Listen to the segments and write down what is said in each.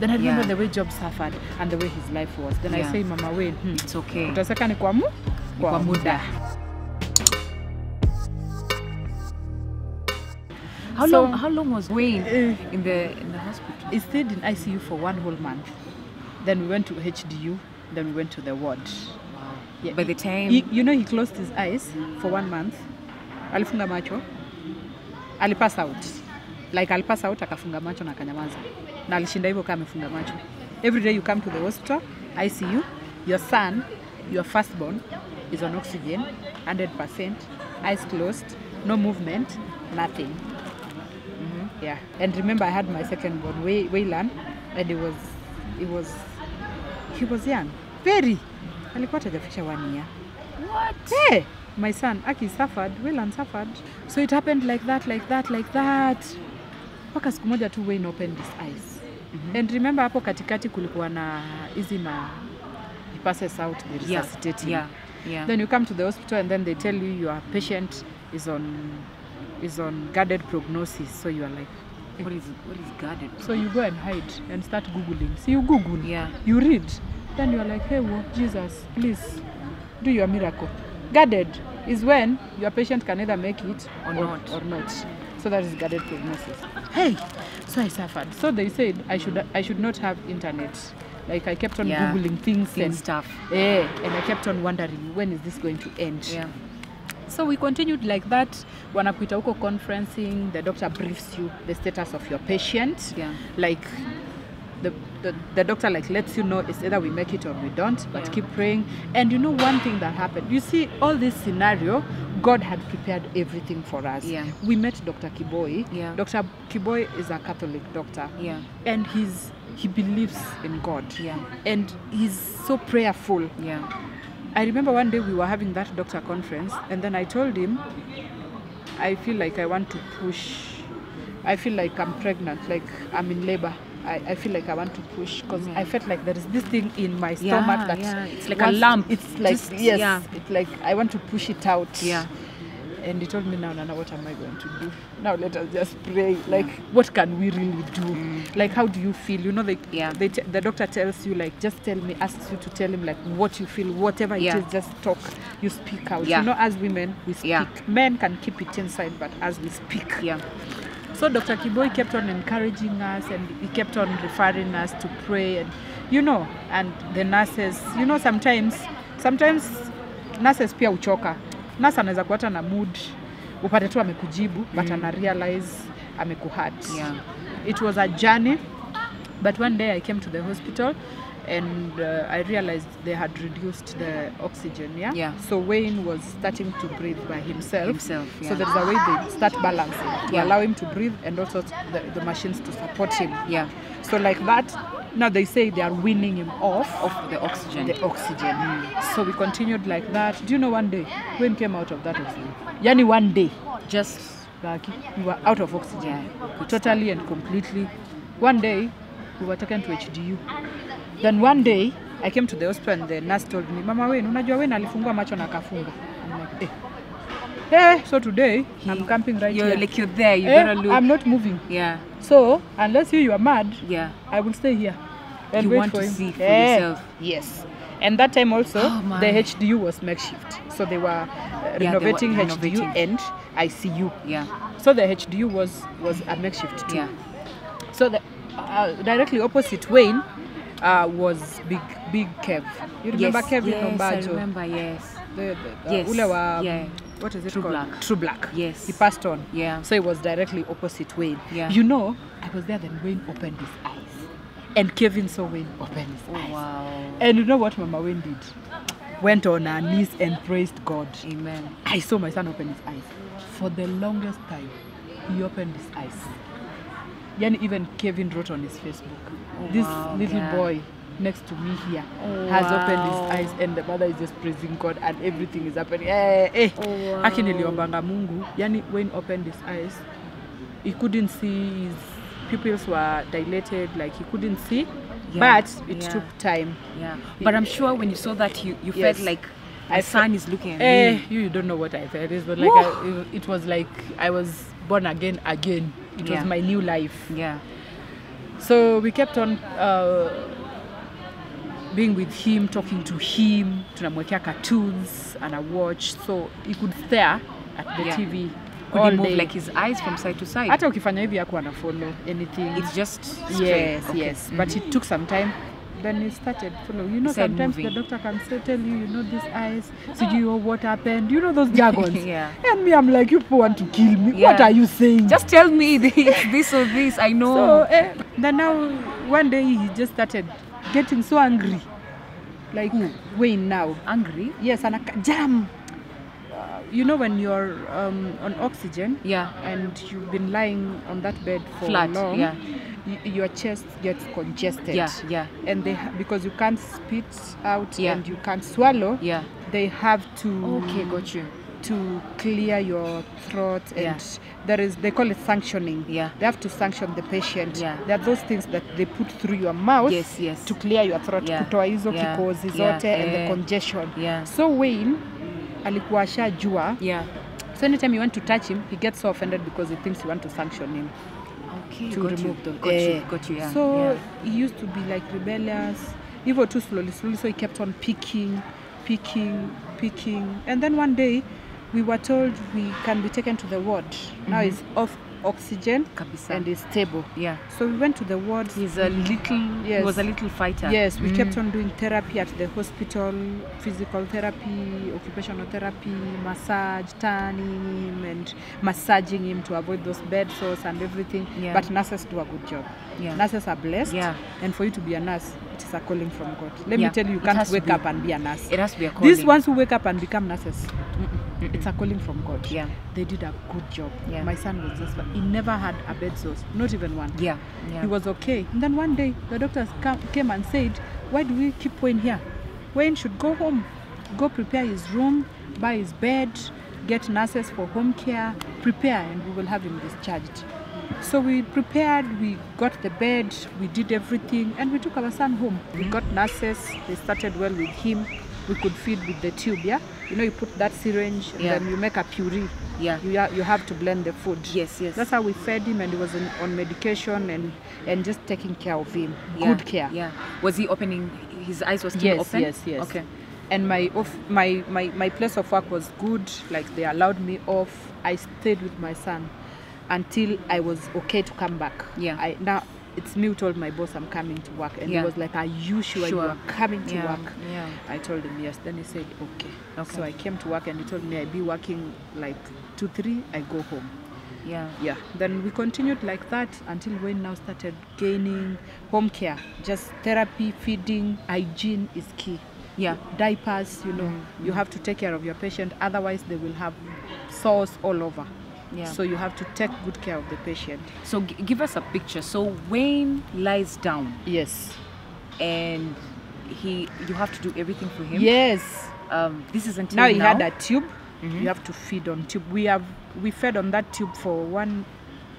Then I remember the way Job suffered and the way his life was. Then I say, Mama Wayne, it's okay. Utaseka ni kwa muda. How long was Wayne in the hospital? He stayed in ICU for 1 whole month. Then we went to HDU. Then we went to the ward. Wow. Yeah. By the time he closed his eyes for 1 month. Alifunga macho. Alipass out. Like alipass out akafunga macho na akanyamaza. Na alishinda hivyo kama amefunga macho. Every day you come to the hospital, ICU, your son, your firstborn is on oxygen, 100%, eyes closed, no movement, nothing. Yeah. And remember I had my second-born, Waylan, and he was young. Very. Alikuwa hajafikisha 1 year. What? Hey, my son, Aki suffered, Waylan suffered. So it happened like that. Paka siku moja tu Wayne opened his eyes. And remember hapo katikati kulikuwa na hizi he passes out, they resuscitate him. Yeah. Then you come to the hospital and then they tell you your patient is on guarded prognosis. So you are like, what is guarded? So you go and hide and start Googling. So you Google, you read. Then you are like, hey, Jesus, please do your miracle. Guarded is when your patient can either make it or not. So that is guarded prognosis. Hey, so I suffered. So they said I should not have internet. Like I kept on Googling things and stuff. And I kept on wondering, when is this going to end? Yeah. So we continued like that. Wanakuita huko conferencing, the doctor briefs you the status of your patient. Yeah. Like the doctor like lets you know it's either we make it or we don't, but keep praying. And you know one thing that happened, you see all this scenario, God had prepared everything for us. Yeah. We met Dr. Kiboi. Yeah. Dr. Kiboi is a Catholic doctor. Yeah. And he believes in God. Yeah. And he's so prayerful. Yeah. I remember one day we were having that doctor conference, and then I told him, I feel like I want to push. I feel like I'm pregnant, like I'm in labor. I feel like I want to push because I felt like there is this thing in my stomach that it's like a lump. It's like it's like I want to push it out. Yeah. And he told me, now, Nana, what am I going to do? Now let us just pray. Like, what can we really do? Like, how do you feel? You know, the doctor tells you, like, just tell me, asks you to tell him, like, what you feel, whatever it is, just talk. You speak out. Yeah. You know, as women, we speak. Yeah. Men can keep it inside, but as we speak. Yeah. So Dr. Kiboi kept on encouraging us, and he kept on referring us to pray, and you know, and the nurses, you know, sometimes nurses pia uchoka. Nurse anaweza kuata na mood, upate tu amekujibu, but ana realize amekuhurt. Yeah. It was a journey, but one day I came to the hospital, and I realized they had reduced the oxygen. Yeah. So Wayne was starting to breathe by himself. Yeah. So there's a way they start balancing to allow him to breathe, and also the machines to support him. Yeah. So like that. Now they say they are weaning him off the oxygen. So we continued like that. Do you know one day Wayne came out of that oxygen? Yani one day, just we were out of oxygen, totally and completely. One day we were taken to HDU. Then one day I came to the hospital and the nurse told me, Mama Wayne, unajua Wayne alifungua macho na kafunga. I'm like, hey, so today I'm camping right here. Like you're there, you gotta look. I'm not moving. Yeah. So unless you are mad, I will stay here and you wait want for to him. see for yourself. Yes. And that time also, the HDU was makeshift. So they were renovating HDU and ICU. Yeah. So the HDU was a makeshift too. Yeah. So the directly opposite Wayne was Big Kev. You remember Kevin Ombajo? Yes, I remember, yes. What is it True called? Black. True Black. Yes. He passed on. Yeah. So it was directly opposite Wayne. Yeah. You know, I was there then Wayne opened his eyes. And Kevin saw Wayne open his eyes. Wow. And you know what Mama Wayne did? Went on her knees and praised God. Amen. I saw my son open his eyes. For the longest time, he opened his eyes. Yani even Kevin wrote on his Facebook, this little boy next to me here has opened his eyes, and the mother is just praising God and everything is happening. Aki niliombanga Mungu. Yani Wayne opened his eyes, he couldn't see, his pupils were dilated, like he couldn't see, but it took time. Yeah. But I'm sure when you saw that, you felt like my son is looking at me. You don't know what I felt. But like it was like I was born again. It was my new life. Yeah. So we kept on being with him, talking to him, tunamwekea cartoons and I watch, so he could stare at the TV. Could he move like his eyes from side to side? Hata ukifanya hivi hakuwa ana follow anything. It's just straight. Yes, yes. But it took some time. Then he started follow. You know, sometimes the doctor can say, tell you know, these eyes, so you know what happened. You know those jargons. Yeah. And me, I'm like, you want to kill me. Yeah. What are you saying? Just tell me this or this. I know. So then now, one day he just started getting so angry. Like, Wayne now. Angry? Yes, and jam. You know when you're on oxygen, and you've been lying on that bed for long, your chest gets congested. And they because you can't spit out and you can't swallow, they have to got you, to clear your throat, and they call it suctioning. They have to suction the patient. There are those things that they put through your mouth to clear your throat, kutoa hizo kikozi zote and the congestion. So Wayne alikuwa ashajua. So anytime you want to touch him, he gets so offended because he thinks you want to sanction him. To remove them. Got you. So he used to be like rebellious. Even too slowly. So he kept on picking. And then one day we were told we can be taken to the ward. Now he's off oxygen and is stable. So we went to the ward. He was a little fighter. Yes, we kept on doing therapy at the hospital, physical therapy, occupational therapy, massage, turning him and massaging him to avoid those bed sores and everything. But nurses do a good job. Nurses are blessed. And for you to be a nurse, it is a calling from God. Let me tell you, you can't wake up and be a nurse. It has to be a calling. These ones who wake up and become nurses, it's a calling from God. They did a good job. My son was just, he never had a bed sore, not even one. He was okay. And then one day, the doctors came and said, why do we keep Wayne here? Wayne should go home, go prepare his room, buy his bed, get nurses for home care, prepare, and we will have him discharged. So we prepared, we got the bed, we did everything, and we took our son home. We got nurses, they started well with him. We could feed with the tube, You know, you put that syringe, and then you make a puree. You have to blend the food. Yes. That's how we fed him, and he was on medication and just taking care of him. Good care. Was he opening, his eyes were still open? Yes. Okay. And my place of work was good. Like, they allowed me off. I stayed with my son until I was okay to come back. Now it's me who told my boss I'm coming to work, and he was like, are you sure you are coming to work? I told him yes. Then he said okay. So I came to work, and he told me I'd be working like 2-3, I go home. Then we continued like that until Wayne now started gaining home care. Just therapy, feeding, hygiene is key. Diapers, you know, you have to take care of your patient, otherwise they will have sores all over. So you have to take good care of the patient. So give us a picture. So Wayne lies down. Yes. And you have to do everything for him. Yes. This is until now. He had a tube. You have to feed on tube. We fed on that tube for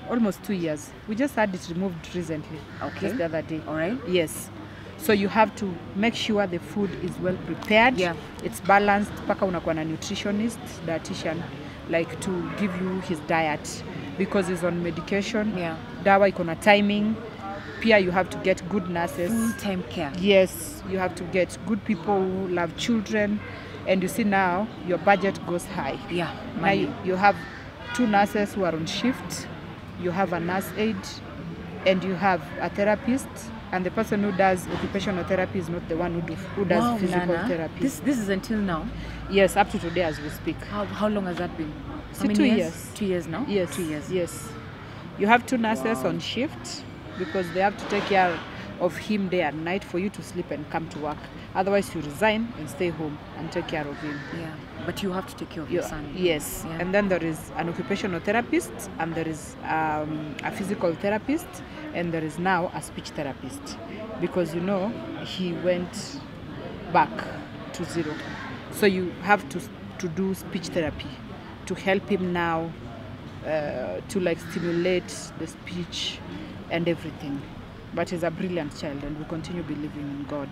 almost 2 years. We just had it removed recently. Just the other day. All right. Yes. So you have to make sure the food is well prepared. It's balanced. Paka unakuwa na nutritionist, dietitian, like to give you his diet, because he's on medication. Dawa iko na timing. Pia you have to get good nurses. Full-time care. Yes, you have to get good people who love children. And you see now, your budget goes high. Now you have 2 nurses who are on shift. You have a nurse aide, and you have a therapist. And the person who does occupational therapy is not the one who does physical therapy. This is until now? Yes, up to today as we speak. How long has that been? How many 2 years? 2 years now? Yes. 2 years. Yes. You have 2 nurses on shift, because they have to take care of him day and night for you to sleep and come to work. Otherwise, you resign and stay home and take care of him. But you have to take care of your son. Yes. And then there is an occupational therapist, and there is a physical therapist, and there is now a speech therapist, because you know he went back to 0. So you have to do speech therapy to help him now, to like stimulate the speech and everything. But he's a brilliant child, and we continue believing in God.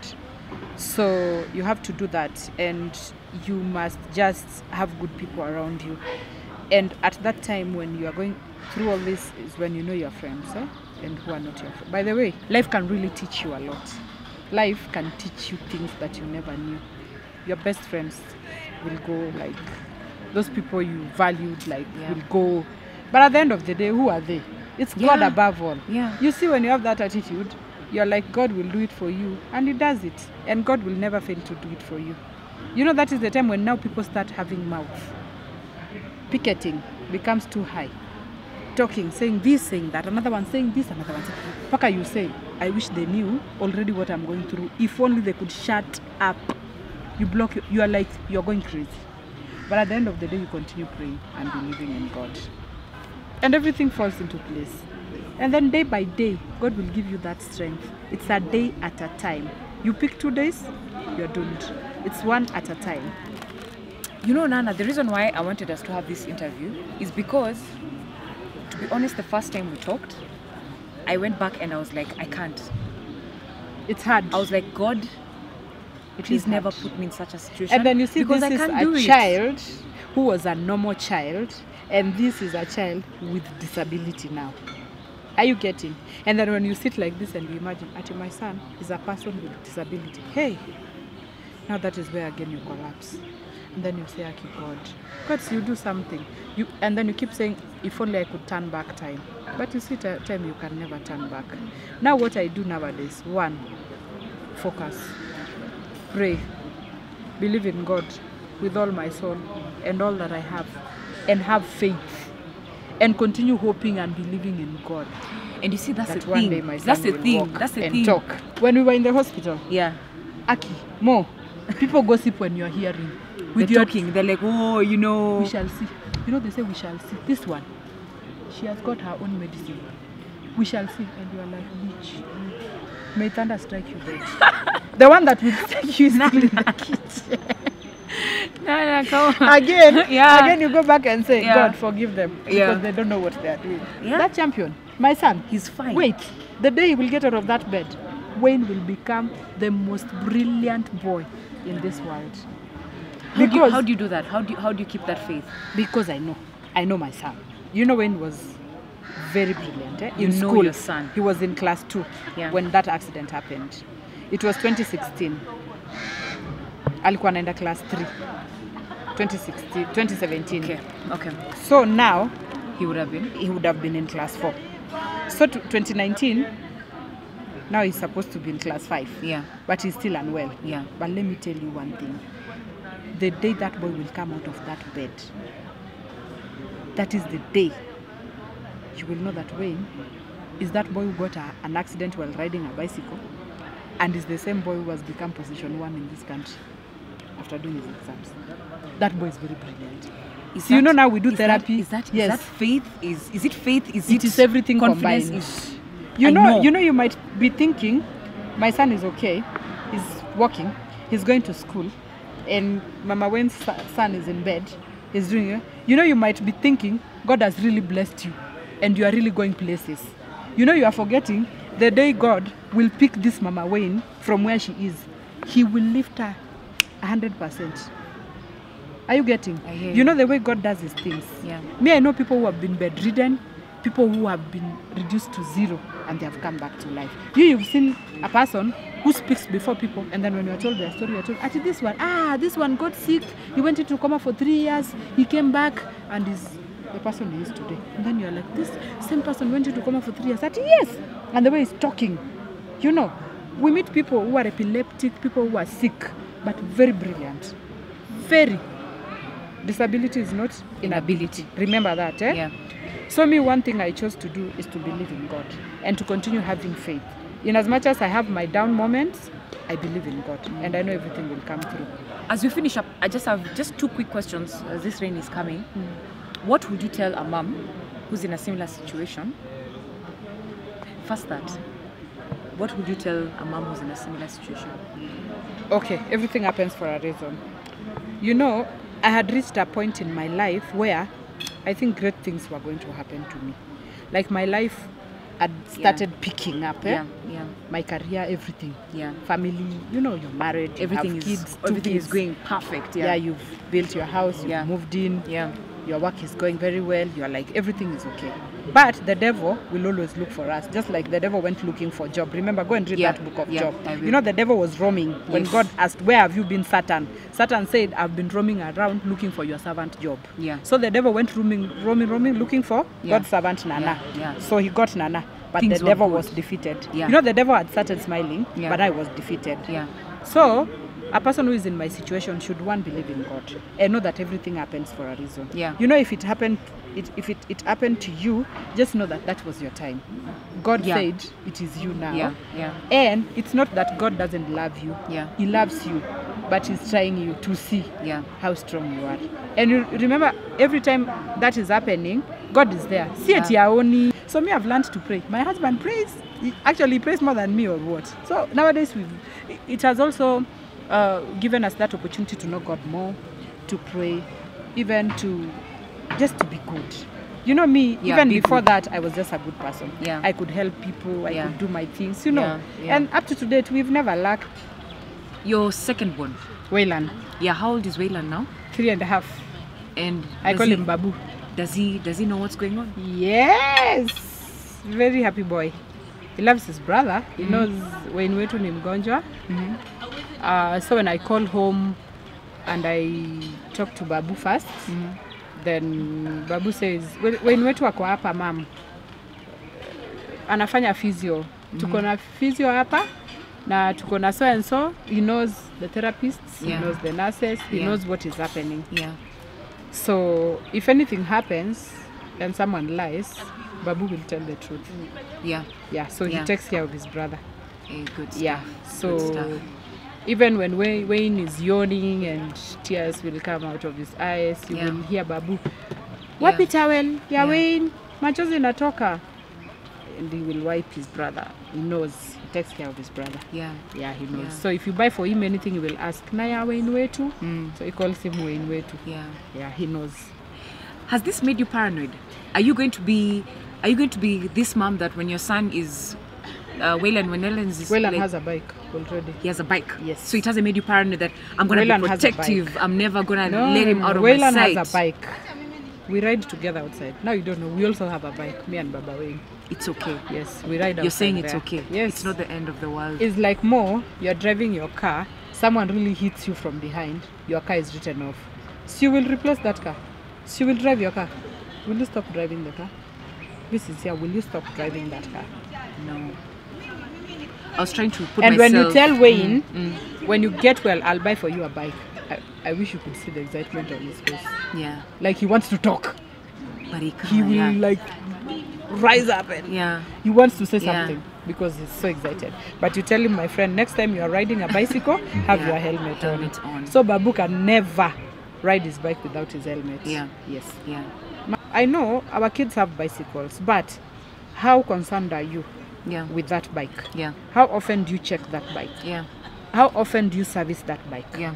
So you have to do that, and you must just have good people around you. And at that time when you are going through all this is when you know your friends. and who are not your friends. By the way, life can really teach you a lot. Life can teach you things that you never knew. Your best friends will go, like, those people you valued, like, will go. But at the end of the day, who are they? It's God above all. Yeah. You see, when you have that attitude, you're like, God will do it for you, and He does it. And God will never fail to do it for you. You know, that is the time when now people start having mouth. Picketing becomes too high. Talking, saying this, saying that, another one saying this, another one saying. Paka, you say, I wish they knew already what I'm going through. If only they could shut up. You block, you are like, you're going crazy. But at the end of the day, you continue praying and believing in God. And everything falls into place. And then day by day, God will give you that strength. It's a day at a time. You pick 2 days, you're doomed. It's one at a time. You know, Nana, the reason why I wanted us to have this interview is because, to be honest, the first time we talked, I went back and I was like, I can't. It's hard. I was like, God, please never hard. put me in such a situation. And then you see, because this I is can't do a it. child who was a normal child, and this is a child with disability now. Are you getting? And then when you sit like this and you imagine, Ati, my son is a person with disability. Hey, now that is where again you collapse. And then you say, Aki, God, you do something. And then you keep saying, if only I could turn back time. But you see, time you can never turn back. Now what I do nowadays, 1, focus, pray, believe in God with all my soul and all that I have, and have faith, and continue hoping and believing in God. And you see, that's that the one thing. day my son That's the will thing. walk That's the and thing. talk. When we were in the hospital, Yeah. Aki, more people gossip when you're hearing. With your talking, they're like, oh, you know. We shall see. You know, they say we shall see. This one, she has got her own medicine. We shall see. And you are like, bitch, may thunder strike you dead. The one that will strike you is still in the kitchen. No, come on. Again, Yeah. again you go back and say, Yeah. God, forgive them. Because Yeah. they don't know what they are doing. Yeah. That champion, my son, He's fine. wait, the day he will get out of that bed, Wayne will become the most brilliant boy in this world. How do you do that? How do you keep that faith? Because I know my son. You know, Wayne was very brilliant. You In know school, your son. He was in class 2 when that accident happened. It was 2016. Alikuwa anaenda class 3. 2017. Okay. So now He would have been in class 4. So 2019, now he's supposed to be in class 5. Yeah. But he's still unwell. Yeah. But let me tell you one thing. The day that boy will come out of that bed, that is the day you will know that Wayne is that boy who got an accident while riding a bicycle, and is the same boy who has become position 1 in this country after doing his exams. That boy is very brilliant. So you know, now we do therapy. Is that faith? Is it faith? It is everything confidence? combined. You know, you might be thinking, my son is okay, he's walking, he's going to school, and Mama Wayne's son is in bed, he's doing it. You know, you might be thinking, God has really blessed you, and you are really going places. You know, you are forgetting the day God will pick this Mama Wayne from where she is. He will lift her 100%. Are you getting? I hear you know the way God does his things. Yeah. Me, I know people who have been bedridden, people who have been reduced to 0, and they have come back to life. You've seen a person who speaks before people, and then when you are told their story, you are told, Ati, this one got sick, he went into coma for 3 years, he came back, and is the person he is today. And then you are like, this same person went into coma for 3 years. Ati, yes. And the way he's talking, you know, we meet people who are epileptic, people who are sick, but very brilliant. Very. Disability is not inability. Remember that, eh? Yeah. So me, one thing I chose to do is to believe in God and to continue having faith. In as much as I have my down moments, I believe in God, and I know everything will come through. As we finish up, I just have 2 quick questions as this rain is coming. What would you tell a mom who's in a similar situation? First that. What would you tell a mom who's in a similar situation? Okay, everything happens for a reason. You know, I had reached a point in my life where I think great things were going to happen to me. Like my life had started picking up. Yeah. My career, everything. Yeah. Family, you know, you're married, Everything you have kids, everything is kids. going perfect. Yeah, you've built your house, you've moved in. Yeah. Your work is going very well. You're like, everything is okay. But the devil will always look for us, just like the devil went looking for Job. Remember, go and read that book of Job. I will. You know, the devil was roaming when God asked, where have you been, Satan? Satan said, I've been roaming around looking for your servant Job. Yeah. So the devil went roaming, looking for God's servant Nana. Yeah. So he got Nana, but Things the were devil good. was defeated. Yeah. You know, the devil had started smiling, Yeah. but I was defeated. Yeah. So a person who is in my situation should, one, believe in God and know that everything happens for a reason. Yeah. You know, if it happened, it happened to you, just know that that was your time. God said it is you now. Yeah. Yeah. And it's not that God doesn't love you. Yeah. He loves you, but he's trying you to see Yeah. how strong you are. And you remember, every time that is happening, God is there. See it your own. So me, I've learned to pray. My husband prays. He prays more than me, or what? So nowadays, it has also given us that opportunity to know God more, to pray, even to just to be good. You know me, even before that, I was just a good person. Yeah. I could help people, I could do my things, you know. Yeah, yeah. And up to today, we've never lacked. Your second one. Wayland, Yeah, how old is Wayland now? 3.5. And I call him Babu. Does he know what's going on? Yes, very happy boy. He loves his brother. He knows Wayne Wetu ni mgonjwa. So when I call home and I talk to Babu first, then Babu says, Wayne Wetu ako hapa mam, anafanya physio. Tuko na physio hapa na tuko na so and so. He knows the therapists, he knows the nurses, he knows what is happening. Yeah. So if anything happens and someone lies, Babu will tell the truth. Yeah. Yeah, so he takes care of his brother. Good stuff. Yeah, Good stuff. so even when Wayne is yawning and tears will come out of his eyes, you will hear Babu, wapi towel, ya Wayne, machozi natoka. And he will wipe his brother. He knows, he takes care of his brother. Yeah. Yeah, he knows. Yeah. So if you buy for him anything, he will ask, Naya Wayne Wetu? So he calls him Wayne Wetu. Yeah. Yeah, he knows. Has this made you paranoid? Are you going to be this mom that when your son is Wayland, when Wayland has a bike already. He has a bike. Yes. So it hasn't made you paranoid that I'm gonna Wayland be has a protective. bike. I'm never gonna let him out of Wayland my sight. has a bike. We ride together outside. Now you don't know. We also have a bike. Me and Baba Wayne. It's okay. Yes, we ride outside. You're saying it's there. okay. Yes. It's not the end of the world. It's like more, you're driving your car, someone really hits you from behind, your car is written off. So you will replace that car. So you will drive your car. Will you stop driving the car? This is here. Will you stop driving that car? No. I was trying to put and myself... when you tell Wayne, when you get well, I'll buy for you a bike. I wish you could see the excitement on his face. Yeah. Like he wants to talk. But he can't. He will like rise up and he wants to say something because he's so excited. But you tell him, my friend, next time you are riding a bicycle, have your helmet on. So Babu can never ride his bike without his helmet. Yeah. Yes. Yeah. I know our kids have bicycles, but how concerned are you with that bike? Yeah. How often do you check that bike? Yeah. How often do you service that bike? Yeah.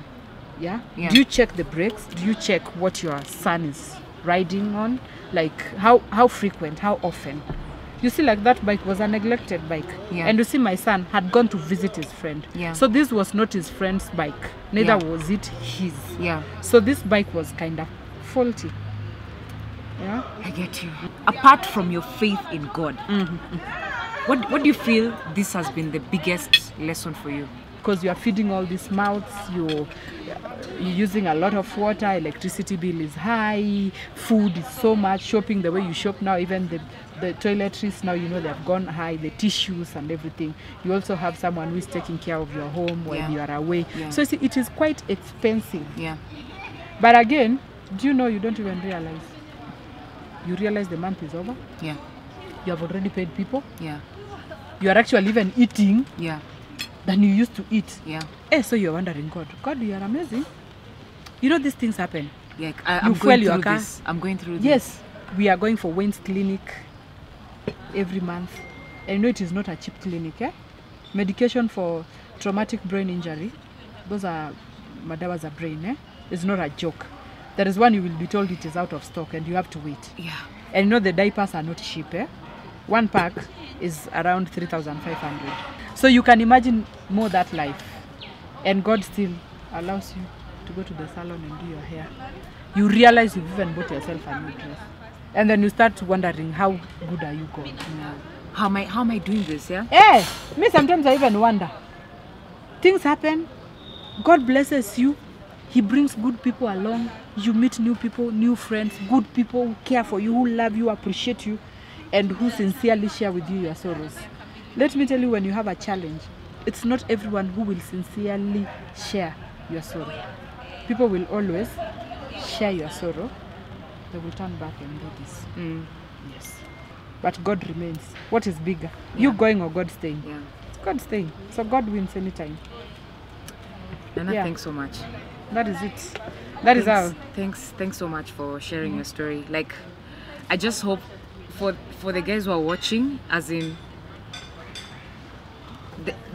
Yeah? Yeah. Do you check the brakes? Do you check what your son is riding on? Like how frequent, how often? You see, like that bike was a neglected bike. Yeah. And you see, my son had gone to visit his friend. Yeah. So this was not his friend's bike. Neither was it his. Yeah. So this bike was kind of faulty. Yeah. I get you. Apart from your faith in God, what do you feel this has been the biggest lesson for you? Because you are feeding all these mouths, you're using a lot of water, electricity bill is high, food is so much, shopping the way you shop now, even the toiletries now, you know, they've gone high, the tissues and everything. You also have someone who is taking care of your home when you are away. Yeah. So you see, it is quite expensive. Yeah. But again, do you know, you don't even realize. You realize the month is over. Yeah. You have already paid people. Yeah. You are actually even eating than you used to eat. Yeah. So you're wondering, God, you are amazing. You know, these things happen. Yeah, I'm fuel going your through car. this. I'm going through this. Yes, we are going for Wayne's clinic every month. And you know, it is not a cheap clinic. Medication for traumatic brain injury, those are madawa za brain. It's not a joke. There is one you will be told it is out of stock and you have to wait. Yeah. And you know, the diapers are not cheap. One pack is around 3,500. So you can imagine more that life. And God still allows you to go to the salon and do your hair. You realize you've even bought yourself a new dress. And then you start wondering, how good are you going? Yeah. How am I doing this? Yeah. Eh, me sometimes I even wonder. Things happen. God blesses you. He brings good people along. You meet new people, new friends, good people who care for you, who love you, appreciate you, and who sincerely share with you your sorrows. Let me tell you, when you have a challenge, it's not everyone who will sincerely share your sorrow. People will always share your sorrow. They will turn back and do this. Yes. But God remains. What is bigger? You going or God staying? Yeah. It's God staying. So God wins anytime. Nana, Yeah. thanks so much. That is it. That is how. Thanks so much for sharing your story. Like, I just hope for the guys who are watching, as in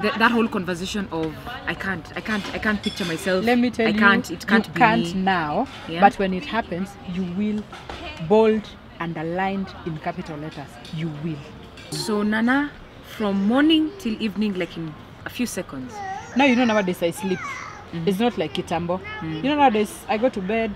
that whole conversation of I can't picture myself. Let me tell you, it can't you be can't me. now, Yeah. but when it happens, you will, bold, underlined in capital letters, you will. So Nana, from morning till evening, like in a few seconds. Now you know nowadays I sleep. It's not like Kitambo. You know nowadays I go to bed,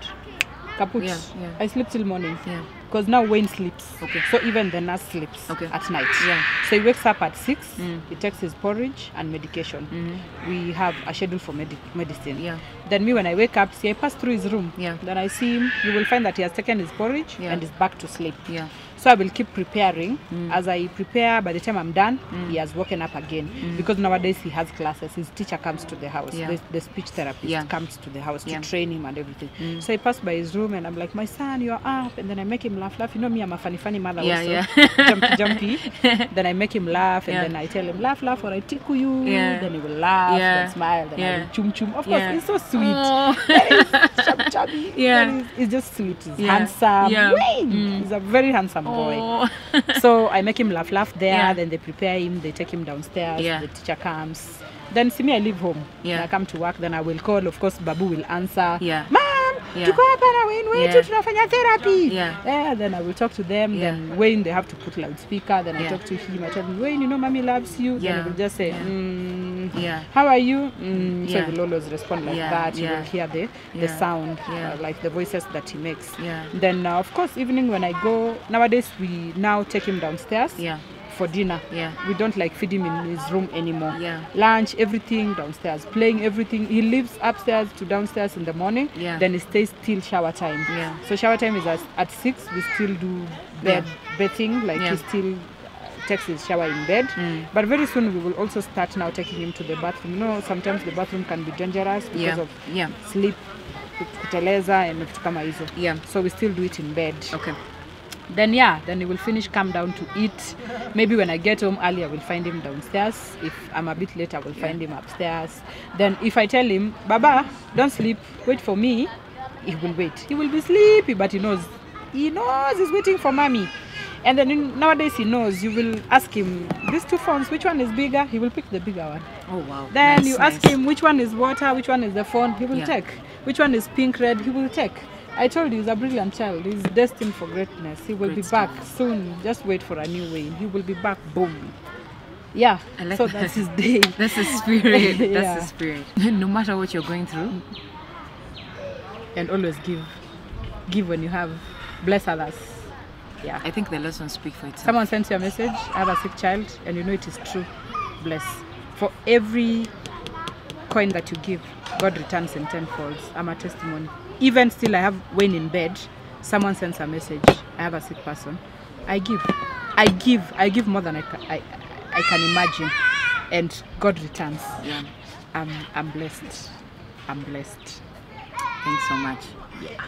kaput. Yeah. I sleep till morning. Yeah. Because now Wayne sleeps. Okay. So even the nurse sleeps at night. Yeah. So he wakes up at 6. He takes his porridge and medication. We have a schedule for medicine. Yeah. Then me, when I wake up, see, I pass through his room. Yeah. Then I see him. You will find that he has taken his porridge and is back to sleep. Yeah. So I will keep preparing. As I prepare, by the time I'm done, he has woken up again. Because nowadays he has classes. His teacher comes to the house. Yeah. The speech therapist comes to the house to Yeah. train him and everything. So I pass by his room and I'm like, my son, you're up. And then I make him laugh. You know me, I'm a funny mother Yeah, also. Jumpy. Then I make him laugh and then I tell him, laugh or I tickle you. Yeah. Then he will laugh, Yeah. then smile, then I will chum. Of course, he's so sweet. Oh. Chubby. Yeah. He's just sweet. He's Yeah. handsome. Yeah. Wayne. He's a very handsome boy. Oh. So I make him laugh there. Yeah. Then they prepare him. They take him downstairs. Yeah. The teacher comes. Then see me, I leave home. Yeah. When I come to work, then I will call. Of course, Babu will answer. Yeah. Mom, Yeah. tuko hapa na Wayne wetu Yeah. tunafanya therapy. Yeah. Then I will talk to them. Yeah. Then Wayne, they have to put loudspeaker. Then I Yeah. talk to him. I tell him, Wayne, you know, mommy loves you. Then Yeah. he will just say, Yeah. how are you? So Yeah. he will always respond like Yeah. that. You Yeah. will hear the Yeah. sound, Yeah. like the voices that he makes. Yeah. Then, of course, evening when I go, nowadays we now take him downstairs Yeah. for dinner. Yeah. We don't like feed him in his room anymore. Yeah. Lunch, everything downstairs, playing everything. He lives upstairs to downstairs in the morning. Yeah. Then he stays till shower time. Yeah. So shower time is at 6. We still do bathing, like Yeah. he still takes his shower in bed. But very soon we will also start now taking him to the bathroom. You know, sometimes the bathroom can be dangerous because of sleep, kuteleza and vitu kama hizo. Yeah. So we still do it in bed. Okay. Then he will finish, come down to eat. Maybe when I get home early, I will find him downstairs. If I'm a bit late, I will find him upstairs. Then if I tell him, Baba, don't sleep, wait for me, he will wait. He will be sleepy, but he knows he's waiting for mommy. And then nowadays he knows. You will ask him, these 2 phones, which one is bigger? He will pick the bigger one. Oh wow. Then Nice, you ask nice. him, which one is water, which one is the phone? He will take. Which one is pink, red? He will take. I told you, he's a brilliant child. He's destined for greatness. He will Great be back stuff. soon. Just wait for a new Wayne. He will be back. Boom. Yeah. I like So that. that's his day. That's the spirit. That's Yeah. the spirit. No matter what you're going through. And always give. Give when you have. Bless others. Yeah. I think the lessons speak for itself. Someone sends you a message, I have a sick child, and you know it is true. Bless. For every coin that you give, God returns in tenfolds. I'm a testimony. Even still, I have Wayne in bed. Someone sends a message, I have a sick person. I give more than I can imagine, and God returns. Yeah. I'm blessed. I'm blessed. Thanks so much. Yeah.